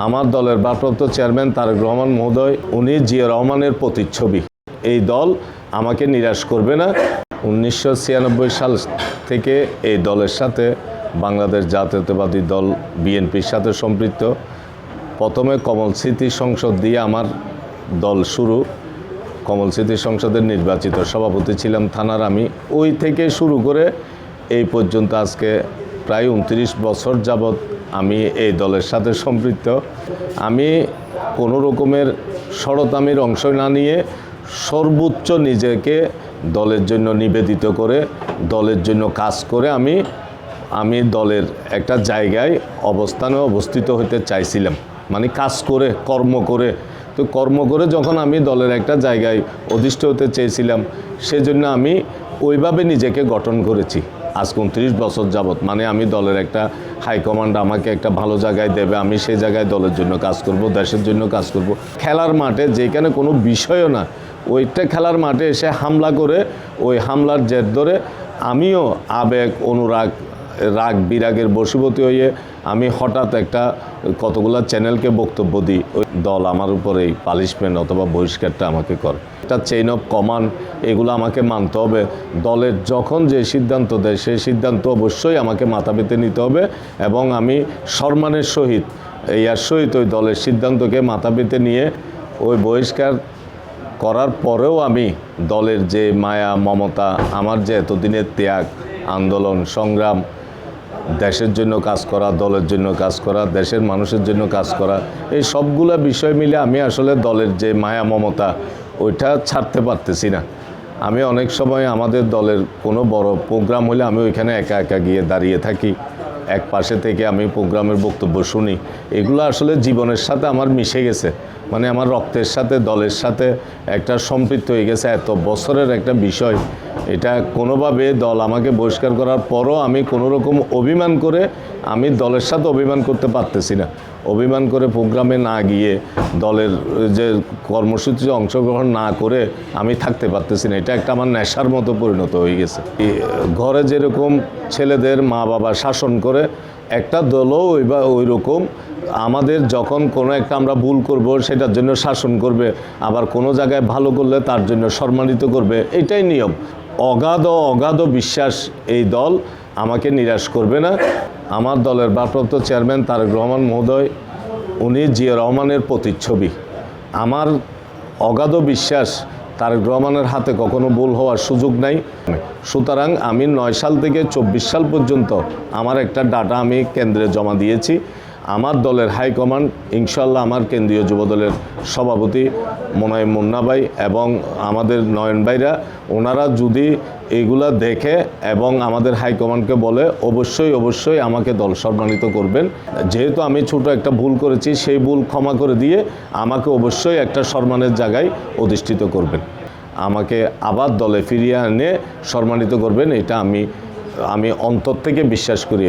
আমার দলের ভারপ্রাপ্ত চেয়ারম্যান তারেক রহমান মহোদয়, উনি জিয়া রহমানের প্রতিচ্ছবি। এই দল আমাকে নিরাশ করবে না। 1996 সাল থেকে এই দলের সাথে বাংলাদেশ জাতীয়তাবাদী দল বিএনপির সাথে সম্পৃক্ত। প্রথমে কমল স্মৃতি সংসদ দিয়ে আমার দল শুরু। কমল স্মৃতি সংসদের নির্বাচিত সভাপতি ছিলাম থানার আমি। ওই থেকে শুরু করে এই পর্যন্ত আজকে প্রায় 29 বছর যাবৎ আমি এই দলের সাথে সম্পৃক্ত। আমি কোনো রকমের ষড়তামির অংশ না নিয়ে সর্বোচ্চ নিজেকে দলের জন্য নিবেদিত করে দলের জন্য কাজ করে আমি দলের একটা জায়গায় অবস্থানে অবস্থিত হতে চাইছিলাম, মানে কাজ করে কর্ম করে যখন আমি দলের একটা জায়গায় অধিষ্ঠ হতে চেয়েছিলাম, সেজন্য আমি ওইভাবে নিজেকে গঠন করেছি। আজ 29 বছর যাবৎ, মানে আমি দলের একটা হাইকমান্ড আমাকে একটা ভালো জায়গায় দেবে, আমি সেই জায়গায় দলের জন্য কাজ করব, দেশের জন্য কাজ করব। খেলার মাঠে যেখানে কোনো বিষয়ও না, ওইটা খেলার মাঠে এসে হামলা করে ওই হামলার জের ধরে আমিও আবেগ অনুরাগ রাগ বিরাগের বশীভূত হয়ে আমি হঠাৎ কতগুলো চ্যানেলকে বক্তব্য দিই। ওই দল আমার উপরে এই পানিশমেন্ট অথবা বহিষ্কারটা আমাকে করে। একটা চেইন অফ কমান্ড, এগুলো আমাকে মানতে হবে। দলের যখন যে সিদ্ধান্ত দেয় সেই সিদ্ধান্ত অবশ্যই আমাকে মাথা পেতে নিতে হবে এবং আমি সম্মানের সহিত ওই দলের সিদ্ধান্তকে মাথা পেতে নিয়ে ওই বহিষ্কার করার পরেও আমি দলের যে মায়া মমতা, আমার যে এতদিনের ত্যাগ, আন্দোলন সংগ্রাম, দেশের জন্য কাজ করা, দলের জন্য কাজ করা, দেশের মানুষের জন্য কাজ করা, এই সবগুলো বিষয় মিলে আমি আসলে দলের যে মায়া মমতা ওইটা ছাড়তে পারতেছি না। আমি অনেক সময় আমাদের দলের কোনো বড় প্রোগ্রাম হলে আমি ওইখানে একা একা গিয়ে দাঁড়িয়ে থাকি, এক পাশে থেকে আমি প্রোগ্রামের বক্তব্য শুনি। এগুলো আসলে জীবনের সাথে আমার মিশে গেছে, মানে আমার রক্তের সাথে দলের সাথে একটা সম্পৃক্ত হয়ে গেছে। এত বছরের একটা বিষয়, এটা কোনোভাবে দল আমাকে বহিষ্কার করার পরও আমি কোনো রকম অভিমান করে আমি দলের সাথে অভিমান করতে পারতেছি না। অভিমান করে প্রোগ্রামে না গিয়ে দলের যে কর্মসূচিতে অংশগ্রহণ না করে আমি থাকতে পারতেছি না। এটা একটা আমার নেশার মতো পরিণত হয়ে গেছে। ঘরে যেরকম ছেলেদের মা বাবা শাসন করে, একটা দলও ওই রকম আমাদের যখন কোনো একটা আমরা ভুল করব সেটার জন্য শাসন করবে, আবার কোনো জায়গায় ভালো করলে তার জন্য সম্মানিত করবে। এটাই নিয়ম। অগাধ বিশ্বাস এই দল আমাকে নিরাশ করবে না। আমার দলের ভারপ্রাপ্ত চেয়ারম্যান তারেক রহমান মহোদয়, উনি জিয়া রহমানের প্রতিচ্ছবি। আমার অগাধ বিশ্বাস তারেক রহমানের হাতে কখনো ভুল হওয়ার সুযোগ নাই। সুতরাং আমি 9 সাল থেকে 24 সাল পর্যন্ত আমার একটা ডাটা আমি কেন্দ্রে জমা দিয়েছি। আমার দলের হাইকমান্ড ইনশাল্লাহ, আমার কেন্দ্রীয় যুবদলের সভাপতি মোনায়েম মুন্না ভাই এবং আমাদের নয়ন ভাইরা, ওনারা যদি এইগুলা দেখে এবং আমাদের হাইকমান্ডকে বলে, অবশ্যই আমাকে দল সম্মানিত করবেন। যেহেতু আমি ছোট একটা ভুল করেছি, সেই ভুল ক্ষমা করে দিয়ে আমাকে অবশ্যই একটা সম্মানের জায়গায় অধিষ্ঠিত করবেন, আমাকে আবার দলে ফিরিয়ে এনে সম্মানিত করবেন। এটা আমি অন্তর থেকে বিশ্বাস করি।